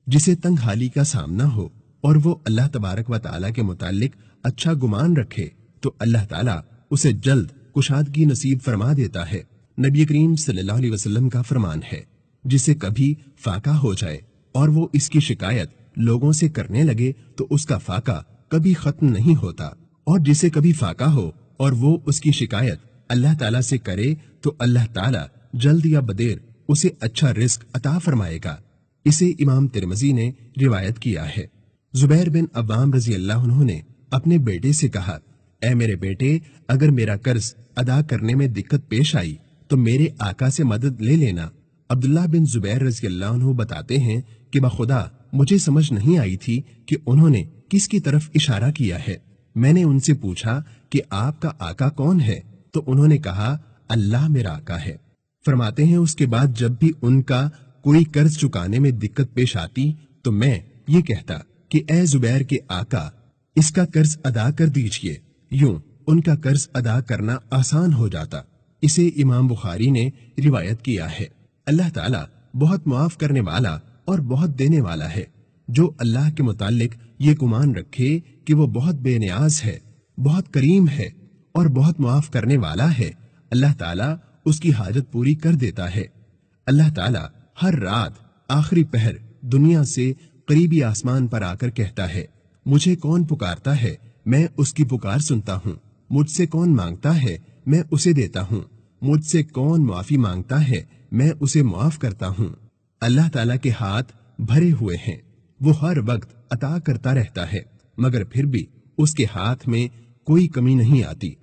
जिसे तंग हाली का सामना हो और वो अल्लाह तबारक व ताला के मुतालिक अच्छा गुमान रखे तो अल्लाह ताला उसे जल्द कुशादगी नसीब फरमा देता है। नबी करीम सल्लल्लाहु अलैहि वसल्लम का फरमान है, जिसे कभी फाका हो जाए और वो इसकी शिकायत लोगों से करने लगे तो उसका फाका कभी खत्म नहीं होता, और जिसे कभी फाका हो और वो उसकी शिकायत अल्लाह ताला से करे तो अल्लाह ताला जल्द या बदेर उसे अच्छा रिस्क अता फरमाएगा। इसे इमाम तिरमिज़ी ने रिवायत किया है। जुबैर बिन अव्वाम रजी अल्लाह अन्हु ने अपने बेटे से कहा, ऐ मेरे बेटे, अगर मेरा कर्ज अदा करने में दिक्कत पेश आई तो मेरे आका से मदद ले लेना। अब्दुल्लाह बिन जुबैर रजी अल्लाह अन्हु बताते हैं कि बखुदा मुझे समझ नहीं आई थी कि उन्होंने किसकी तरफ इशारा किया है। मैंने उनसे पूछा कि आपका आका कौन है, तो उन्होंने कहा, अल्लाह मेरा आका है। फरमाते हैं, उसके बाद जब भी उनका कोई कर्ज चुकाने में दिक्कत पेश आती तो मैं ये कहता कि ए जुबैर के आका, इसका कर्ज अदा कर दीजिए। यूं उनका कर्ज अदा करना आसान हो जाता। इसे इमाम बुखारी ने रिवायत किया है। अल्लाह ताला बहुत माफ करने वाला और बहुत देने वाला है। जो अल्लाह के मुतालिक ये गुमान रखे कि वो बहुत बेनियाज है, बहुत करीम है और बहुत माफ करने वाला है, अल्लाह ताला उसकी हाजत पूरी कर देता है। अल्लाह ताला हर रात आखिरी पहर दुनिया से करीबी आसमान पर आकर कहता है, मुझे कौन पुकारता है, मैं उसकी पुकार सुनता हूँ। मुझसे कौन मांगता है, मैं उसे देता हूँ। मुझसे कौन माफी मांगता है, मैं उसे माफ करता हूँ। अल्लाह ताला के हाथ भरे हुए हैं, वो हर वक्त अता करता रहता है, मगर फिर भी उसके हाथ में कोई कमी नहीं आती।